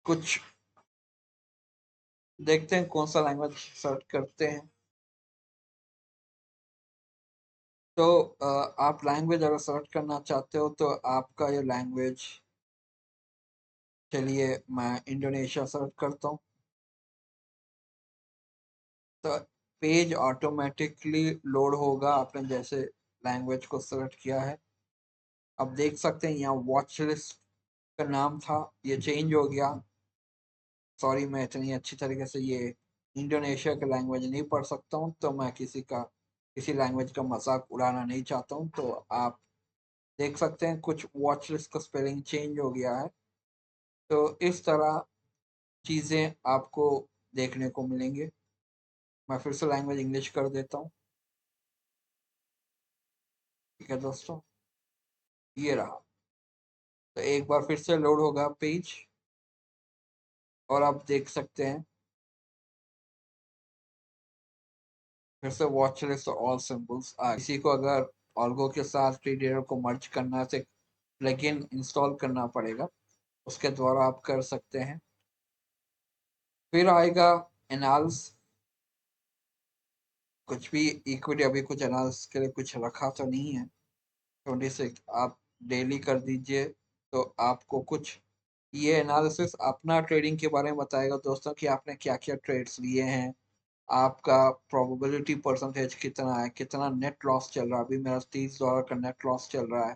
कुछ देखते हैं कौन सा लैंग्वेज सेलेक्ट करते हैं, तो आप लैंग्वेज अगर सेलेक्ट करना चाहते हो तो आपका ये लैंग्वेज, चलिए मैं इंडोनेशिया सेलेक्ट करता हूँ। तो पेज ऑटोमेटिकली लोड होगा आपने जैसे लैंग्वेज को सेलेक्ट किया है। अब देख सकते हैं यहाँ वॉच लिस्ट का नाम था, ये चेंज हो गया। सॉरी, मैं इतनी अच्छी तरीके से ये इंडोनेशिया का लैंग्वेज नहीं पढ़ सकता हूँ, तो मैं किसी लैंग्वेज का मजाक उड़ाना नहीं चाहता हूँ। तो आप देख सकते हैं कुछ वॉच लिस्ट का स्पेलिंग चेंज हो गया है। तो इस तरह चीज़ें आपको देखने को मिलेंगे। मैं फिर से लैंग्वेज इंग्लिश कर देता हूँ। ठीक है दोस्तों, ये रहा। तो एक बार फिर से लोड होगा पेज, और आप देख सकते हैं फिर से वॉच लिस्ट और ऑल सिंबल्स आ। किसी को अगर ऑल्गो के साथ ट्रीडर को मर्ज करना है तो प्लगइन इंस्टॉल करना पड़ेगा, उसके द्वारा आप कर सकते हैं। फिर आएगा एनाल्स। कुछ भी इक्विटी अभी कुछ एनाल्स के लिए कुछ रखा तो नहीं है। 26 आप डेली कर दीजिए, तो आपको कुछ ये एनालिसिस अपना ट्रेडिंग के बारे में बताएगा दोस्तों कि आपने क्या क्या ट्रेड्स लिए हैं, आपका प्रोबेबिलिटी परसेंटेज कितना है, कितना नेट लॉस चल रहा है। अभी मेरा $30 का नेट लॉस चल रहा है।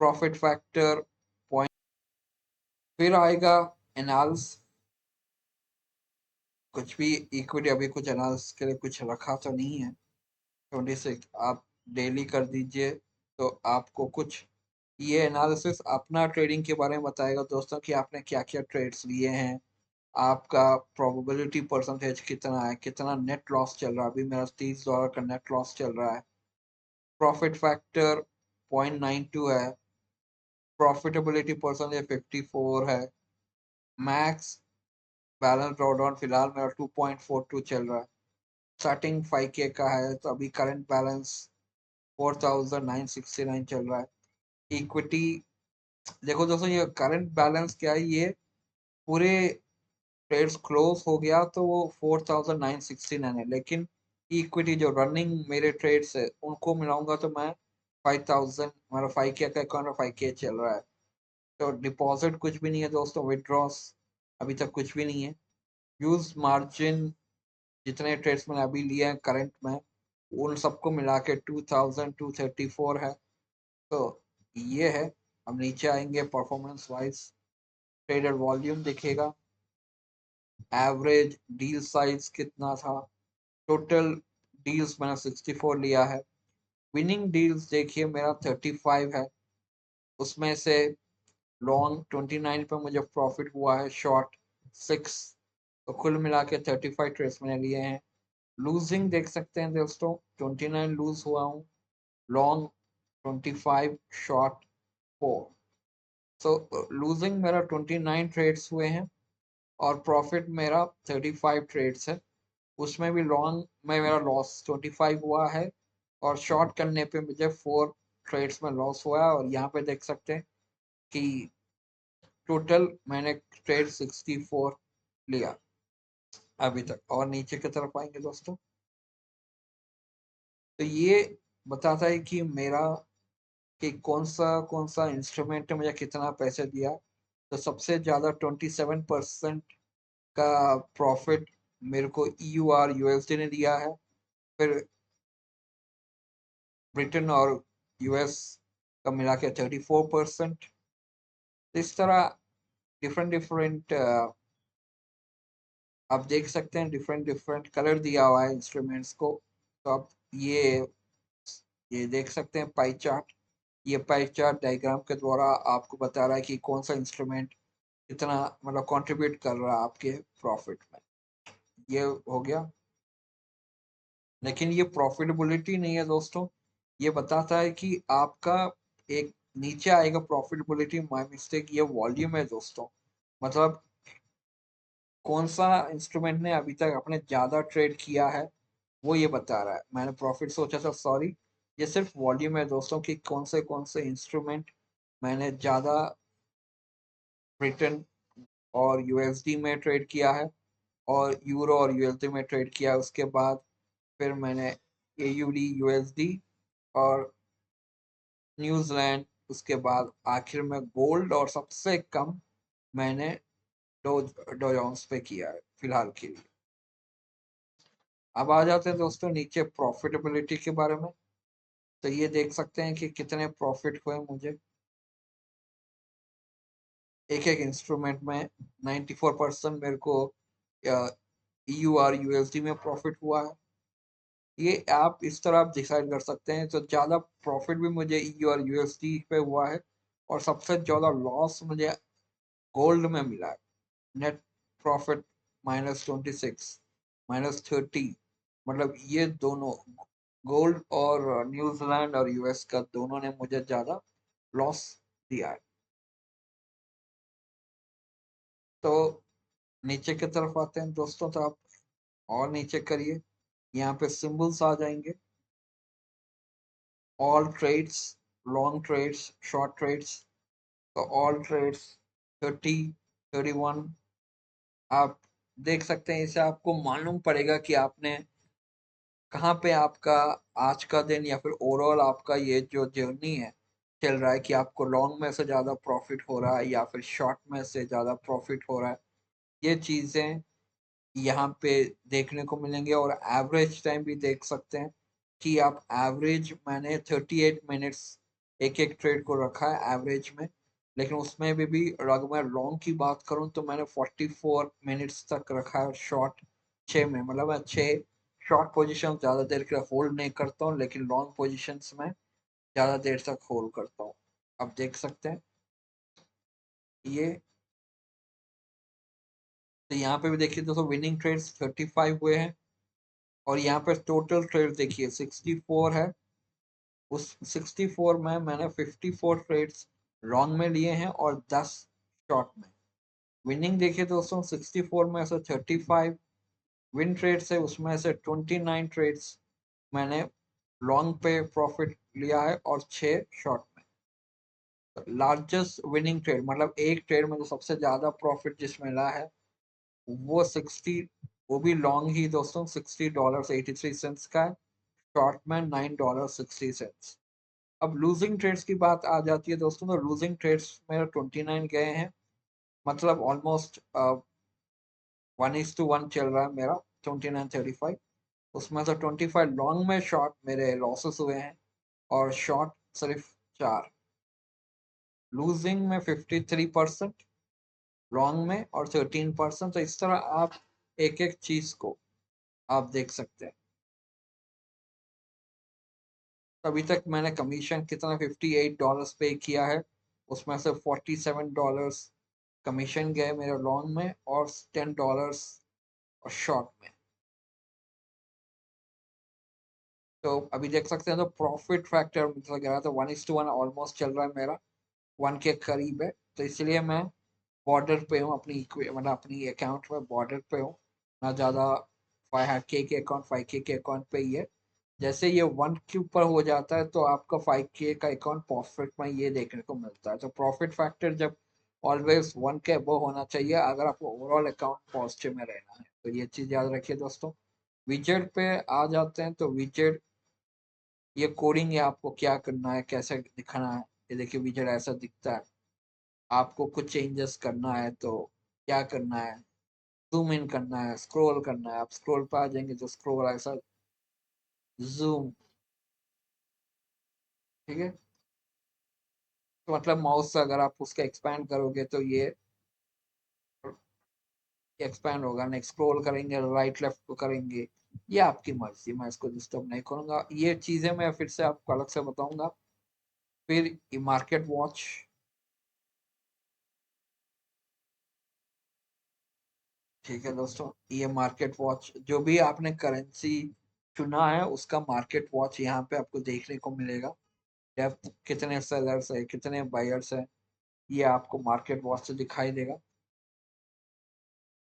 Profit factor point. फिर आएगा एनालिस। कुछ भी इक्विटी अभी कुछ एनालिस के लिए कुछ रखा तो नहीं है। 26 आप डेली कर दीजिए, तो आपको कुछ ये एनालिसिस अपना ट्रेडिंग के बारे में बताएगा दोस्तों कि आपने क्या क्या ट्रेड्स लिए हैं, आपका प्रोबेबिलिटी परसेंटेज कितना है, कितना नेट लॉस चल रहा है। अभी मेरा $30 का नेट लॉस चल रहा है। प्रॉफिट फैक्टर 0.92 है। प्रॉफिटेबिलिटी परसेंटेज 54 है। मैक्स बैलेंस ड्रॉडाउन फिलहाल मेरा 2.42 चल रहा है। स्टार्टिंग 5K का है, तो अभी करंट बैलेंस 4,969 चल रहा है। इक्विटी देखो दोस्तों, ये करंट बैलेंस क्या है, ये पूरे ट्रेड्स क्लोज हो गया तो वो 4,969 है, लेकिन इक्विटी जो रनिंग मेरे ट्रेड्स है उनको मिलाऊंगा तो मैं 5,000, हमारा 5K का अकाउंट 5K चल रहा है। तो डिपॉजिट कुछ भी नहीं है दोस्तों, विड्रॉस अभी तक कुछ भी नहीं है। यूज मार्जिन जितने ट्रेड्स मैंने अभी लिए हैं करंट में, उन सबको मिला के 2,234 है। तो ये है। अब नीचे आएंगे परफॉर्मेंस वाइज, ट्रेडर वॉल्यूम दिखेगा, एवरेज डील साइज कितना था, टोटल डील्स मैंने 64 लिया है। विनिंग डील्स देखिए मेरा 35 है, उसमें से लॉन्ग 29 पे मुझे प्रॉफिट हुआ है, शॉर्ट 6। तो कुल मिला के 35 ट्रेड्स मैंने लिए हैं। लूजिंग देख सकते हैं दोस्तों, 29 लूज हुआ हूँ, लॉन्ग 25, शॉर्ट 4। सो लूजिंग मेरा 29 ट्रेड्स हुए हैं, और प्रॉफिट मेरा 35 ट्रेड्स है। उसमें भी लॉन्ग में मेरा लॉस 25 हुआ है, और शॉर्ट करने पे मुझे 4 ट्रेड्स में लॉस हुआ है। और यहाँ पे देख सकते हैं कि टोटल मैंने ट्रेड 64 लिया अभी तक। और नीचे की तरफ आएंगे दोस्तों, तो ये बताता है कि मेरा कि कौन सा इंस्ट्रूमेंट ने मुझे कितना पैसे दिया। तो सबसे ज्यादा 27% का प्रॉफिट मेरे को EUR USD ने दिया है। फिर ब्रिटेन और US का मिला के 34%। इस तरह डिफरेंट डिफरेंट आप देख सकते हैं, डिफरेंट डिफरेंट कलर दिया हुआ है इंस्ट्रूमेंट्स को। तो आप ये देख सकते हैं पाई चार्ट। ये पाई चार्ट डायग्राम के द्वारा आपको बता रहा है कि कौन सा इंस्ट्रूमेंट कितना मतलब कंट्रीब्यूट कर रहा है आपके प्रॉफिट में। ये हो गया। लेकिन ये प्रॉफिटेबिलिटी नहीं है दोस्तों, ये बताता है कि आपका एक नीचे आएगा प्रॉफिटेबिलिटी माय मिस्टेक, ये वॉल्यूम है दोस्तों। मतलब कौन सा इंस्ट्रूमेंट ने अभी तक अपने ज्यादा ट्रेड किया है वो ये बता रहा है। मैंने प्रॉफिट सोचा था, सॉरी, ये सिर्फ वॉल्यूम है दोस्तों कि कौन से इंस्ट्रूमेंट मैंने ज्यादा ब्रिटेन और यूएसडी में ट्रेड किया है और यूरो और यूएसडी में ट्रेड किया है। उसके बाद फिर मैंने एयूडी यूएसडी और न्यूजीलैंड, उसके बाद आखिर में गोल्ड, और सबसे कम मैंने डो डो जोन्स पे किया है फिलहाल के लिए। अब आ जाते हैं दोस्तों नीचे प्रॉफिटेबिलिटी के बारे में। तो ये देख सकते हैं कि कितने प्रॉफिट हुए मुझे एक एक इंस्ट्रूमेंट में। 94% मेरे को ईयू और यूएसडी में प्रॉफिट हुआ है। ये आप इस तरह आप डिसाइड कर सकते हैं। तो ज़्यादा प्रॉफिट भी मुझे ईयू और यूएसडी पे हुआ है, और सबसे ज़्यादा लॉस मुझे गोल्ड में मिला है। Net profit -26, -30। मतलब ये दोनों, गोल्ड और न्यूजीलैंड और यूएस का, दोनों ने मुझे ज़्यादा लॉस दिया है। तो नीचे की तरफ आते हैं दोस्तों। तो आप और नीचे करिए, यहाँ पे सिंबल्स आ जाएंगे। All trades, long trades, short trades. तो ऑल ट्रेड्स 30, 31। आप देख सकते हैं, इसे आपको मालूम पड़ेगा कि आपने कहाँ पे आपका आज का दिन या फिर ओवरऑल आपका ये जो जर्नी है चल रहा है, कि आपको लॉन्ग में से ज़्यादा प्रॉफिट हो रहा है या फिर शॉर्ट में से ज़्यादा प्रॉफिट हो रहा है। ये चीज़ें यहाँ पे देखने को मिलेंगे। और एवरेज टाइम भी देख सकते हैं कि आप एवरेज, मैंने 38 मिनट्स एक एक ट्रेड को रखा है एवरेज में। लेकिन उसमें भी अगर मैं लॉन्ग की बात करूं तो मैंने 44 मिनट्स तक रखा है। शॉर्ट 6 में, मतलब मैं 6 शॉर्ट पोजिशन ज़्यादा देर के लिए होल्ड नहीं करता हूँ, लेकिन लॉन्ग पोजिशंस में ज़्यादा देर तक होल्ड करता हूँ। आप देख सकते हैं ये। तो यहाँ पे भी देखिए दोस्तों, विनिंग ट्रेड्स 35 हुए हैं, और यहाँ पर टोटल ट्रेड देखिए 64 है। उस 64 में मैंने 54 ट्रेड्स लॉन्ग में लिए हैं और 10 शॉर्ट में। विनिंग देखिए दोस्तों, 64 में से 35 विन ट्रेड्स है, उसमें से 29 ट्रेड्स मैंने लॉन्ग पे प्रॉफिट लिया है और 6 शॉर्ट में। लार्जेस्ट विनिंग ट्रेड, मतलब एक ट्रेड में जो सबसे ज्यादा प्रॉफिट जिसमें मिला है वो 60, वो भी लॉन्ग ही दोस्तों, $60.83 का है। शॉर्ट में $9.60। अब लूजिंग ट्रेड्स की बात आ जाती है दोस्तों। तो लूजिंग ट्रेड्स मेरे 29 गए हैं, मतलब ऑलमोस्ट 1:1 चल रहा है मेरा, 29-35। उसमें से 25 लॉन्ग में शॉर्ट मेरे लॉसेस हुए हैं, और शॉर्ट सिर्फ 4। लूजिंग में 53%, लॉन्ग में और 13%। तो इस तरह आप एक एक चीज को आप देख सकते हैं। अभी तक मैंने कमीशन कितना $58 पे किया है, उसमें से $47 कमीशन गए मेरे लॉन्ग में, और $10 और शॉर्ट में। तो अभी देख सकते हैं, तो प्रॉफिट फैक्टर मतलब कह रहा था 1:1 ऑलमोस्ट चल रहा है मेरा, 1 के करीब है। तो इसलिए मैं बॉर्डर पे हूँ अपनी मतलब अपनी अकाउंट में बॉर्डर पे हूँ ना ज़्यादा। 5K के अकाउंट, 5K के अकाउंट पे ही है। जैसे ये 1 के ऊपर हो जाता है तो आपका 5K का अकाउंट प्रॉफिट में ये देखने को मिलता है। तो प्रॉफिट फैक्टर जब ऑलवेज 1 के अबव होना चाहिए अगर आपको ओवरऑल अकाउंट पॉजिटिव में रहना है। तो ये चीज़ याद रखिए दोस्तों। विजेट पे आ जाते हैं। तो विजेट, ये कोडिंग है, आपको क्या करना है, कैसे दिखाना है। ये देखिए विजेट ऐसा दिखता है। आपको कुछ चेंजेस करना है तो क्या करना है, जूम इन करना है, स्क्रॉल करना है। आप स्क्रॉल पे आ जाएंगे तो स्क्रॉल ऐसा, जूम, ठीक है। तो मतलब माउस से अगर आप उसका एक्सपैंड करोगे तो ये एक्सपैंड होगा, नेक्स्ट स्क्रॉल करेंगे राइट लेफ्ट को करेंगे, ये आपकी मर्जी, मैं इसको डिस्टर्ब नहीं करूंगा। ये चीजें मैं फिर से आपको अलग से बताऊंगा। फिर मार्केट वॉच, ठीक है दोस्तों, ये मार्केट वॉच जो भी आपने करेंसी चुना है उसका मार्केट वॉच यहाँ पे आपको देखने को मिलेगा। डेप्थ कितने सेलर्स है, कितने बायर्स है, ये आपको मार्केट वॉच से दिखाई देगा।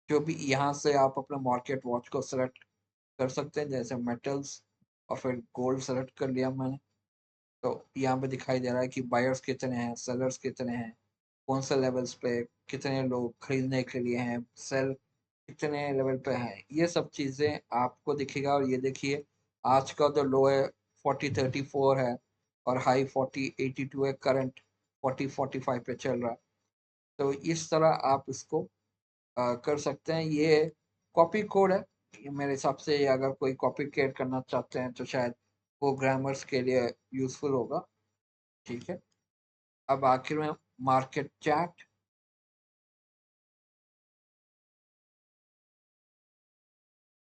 जो भी यहाँ से आप अपना मार्केट वॉच को सेलेक्ट कर सकते हैं, जैसे मेटल्स, और फिर गोल्ड सेलेक्ट कर लिया मैंने। तो यहाँ पे दिखाई दे रहा है कि बायर्स कितने हैं, सेलर्स कितने हैं, कौन से लेवल्स पे कितने लोग खरीदने के लिए हैं, सेल कितने लेवल पे हैं, ये सब चीज़ें आपको दिखेगा। और ये देखिए, आज का जो लो है 4034 है, और हाई 4082 है, करंट 4045 पे चल रहा है। तो इस तरह आप इसको कर सकते हैं। ये कॉपी कोड है, ये मेरे हिसाब से अगर कोई कॉपी क्रिएट करना चाहते हैं तो शायद वो ग्रामर्स के लिए यूजफुल होगा। ठीक है, अब आखिर में मार्केट चैट।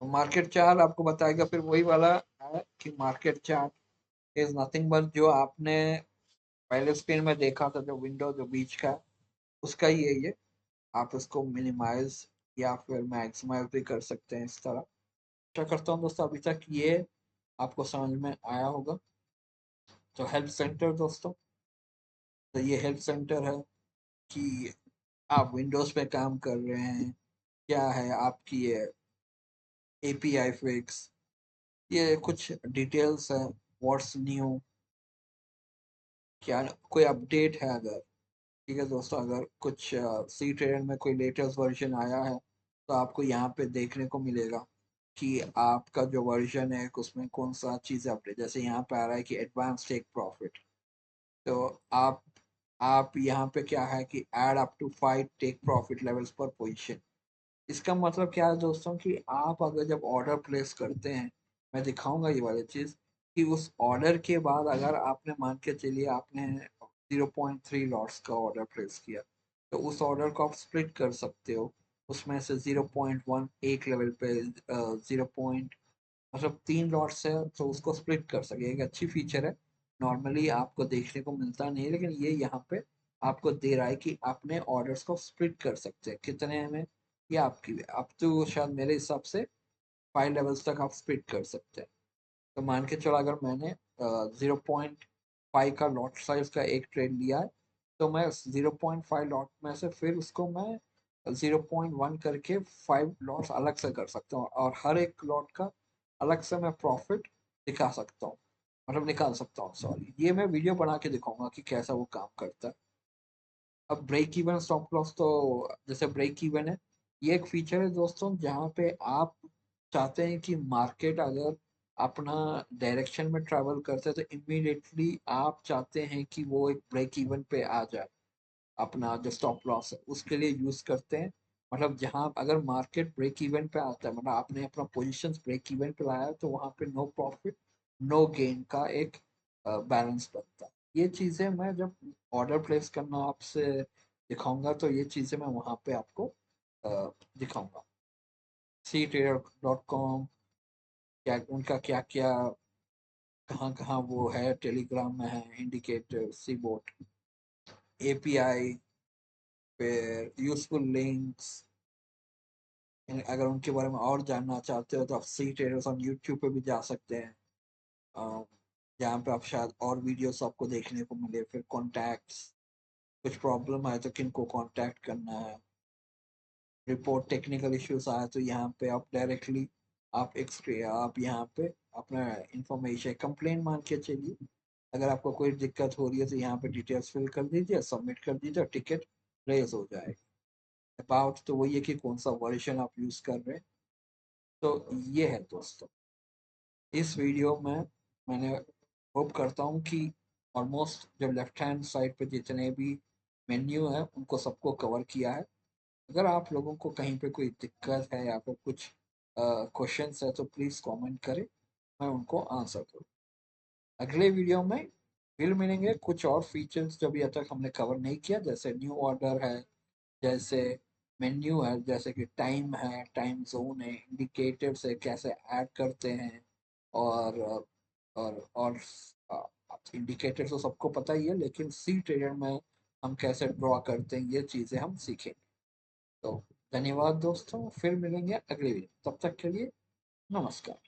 मार्केट चार्ट आपको बताएगा फिर वही वाला है कि market chart is nothing but जो आपने पहले स्क्रीन में देखा था, जो विंडो जो बीच का है, उसका ही है ये। आप इसको मिनिमाइज या फिर मैक्सिमाइज भी कर सकते हैं इस तरह। आशा करता हूँ दोस्तों अभी तक ये आपको समझ में आया होगा। तो हेल्प सेंटर दोस्तों, तो ये हेल्प सेंटर है कि आप विंडोज पे काम कर रहे हैं, क्या है आपकी ये एपीआई फिक्स, ये कुछ डिटेल्स है, व्हाट्स न्यू, क्या कोई अपडेट है अगर, ठीक है दोस्तों, अगर कुछ सी ट्रेड में कोई लेटेस्ट वर्जन आया है तो आपको यहाँ पे देखने को मिलेगा कि आपका जो वर्जन है उसमें कौन सा चीज़ अपडेट। जैसे यहाँ पे आ रहा है कि एडवांस टेक प्रॉफिट, तो आप यहाँ पे क्या है कि add up to 5 take profit levels पर पोजीशन। इसका मतलब क्या है दोस्तों कि आप अगर जब ऑर्डर प्लेस करते हैं, मैं दिखाऊंगा ये वाली चीज़, कि उस ऑर्डर के बाद अगर आपने मान के चलिए आपने 0.3 लॉट्स का ऑर्डर प्लेस किया, तो उस ऑर्डर को आप स्प्लिट कर सकते हो। उसमें से 0.1 एक लेवल पे, 0. मतलब 3 लॉट्स है तो उसको स्प्लिट कर सके, एक अच्छी फीचर है। नॉर्मली आपको देखने को मिलता नहीं है, लेकिन ये यहाँ पे आपको दे रहा है कि अपने ऑर्डर्स को स्प्लिट कर सकते हैं कितने में, ये आपकी अब तो शायद मेरे हिसाब से 5 लेवल्स तक आप स्प्लिट कर सकते हैं। तो मान के चलो अगर मैंने 0.5 का लॉट साइज का एक ट्रेड लिया है, तो मैं 0.5 लॉट में से फिर उसको मैं 0.1 करके 5 लॉट्स अलग से कर सकता हूँ, और हर एक लॉट का अलग से मैं प्रॉफिट दिखा सकता हूँ, मतलब निकाल सकता हूँ, सॉरी। ये मैं वीडियो बना के दिखाऊंगा कि कैसा वो काम करता है। अब ब्रेक इवन स्टॉप लॉस, तो जैसे ब्रेक इवन है, ये एक फीचर है दोस्तों जहाँ पे आप चाहते हैं कि मार्केट अगर अपना डायरेक्शन में ट्रैवल करते हैं तो इमीडिएटली आप चाहते हैं कि वो एक ब्रेक इवन पे आ जाए। अपना जो स्टॉप लॉस है उसके लिए यूज करते हैं। मतलब जहाँ अगर मार्केट ब्रेक इवन पे आता है, मतलब आपने अपना पोजीशन ब्रेक इवन पे लाया है, तो वहाँ पे नो प्रॉफिट नो गेन का एक बैलेंस बनता है। ये चीज़ें मैं जब ऑर्डर प्लेस करना आपसे दिखाऊंगा तो ये चीज़ें मैं वहाँ पे आपको दिखाऊंगा। CTrader.com, क्या उनका क्या क्या कहाँ कहाँ वो है, टेलीग्राम में है, इंडिकेटर, सी बोट, एपीआई, फिर यूजफुल लिंक्स। अगर उनके बारे में और जानना चाहते हो तो आप सी ट्रेडर्स ऑन यूट्यूब पे भी जा सकते हैं, अ, जहाँ पे आप शायद और वीडियोस आपको देखने को मिले। फिर कॉन्टैक्ट्स, कुछ प्रॉब्लम आए तो किन को कॉन्टैक्ट करना है, रिपोर्ट टेक्निकल इश्यूज आए तो यहाँ पे आप डायरेक्टली आप यहाँ पे अपना इंफॉर्मेशन कंप्लेन मान के चलिए। अगर आपको कोई दिक्कत हो रही है तो यहाँ पे डिटेल्स फिल कर दीजिए, सबमिट कर दीजिए, और टिकट रेज हो जाएगा। अबाउट तो वही है कि कौन सा वर्जन आप यूज़ कर रहे हैं। तो ये है दोस्तों, इस वीडियो में मैंने होप करता हूँ कि ऑलमोस्ट जो लेफ्ट हैंड साइड पे जितने भी मेन्यू है उनको सबको कवर किया है। अगर आप लोगों को कहीं पे कोई दिक्कत है या फिर कुछ क्वेश्चंस है तो प्लीज़ कमेंट करें, मैं उनको आंसर करूँ। अगले वीडियो में फिर मिलेंगे कुछ और फीचर्स जो भी अब तक हमने कवर नहीं किया, जैसे न्यू ऑर्डर है, जैसे मेन्यू है, जैसे कि टाइम है, टाइम जोन है, इंडिकेटर्स है, कैसे ऐड करते हैं, और और इंडिकेटर तो सबको पता ही है, लेकिन सी ट्रेडर में हम कैसे ड्रॉ करते हैं, ये चीज़ें हम सीखेंगे। तो धन्यवाद दोस्तों, फिर मिलेंगे अगले वीडियो, तब तक के लिए नमस्कार।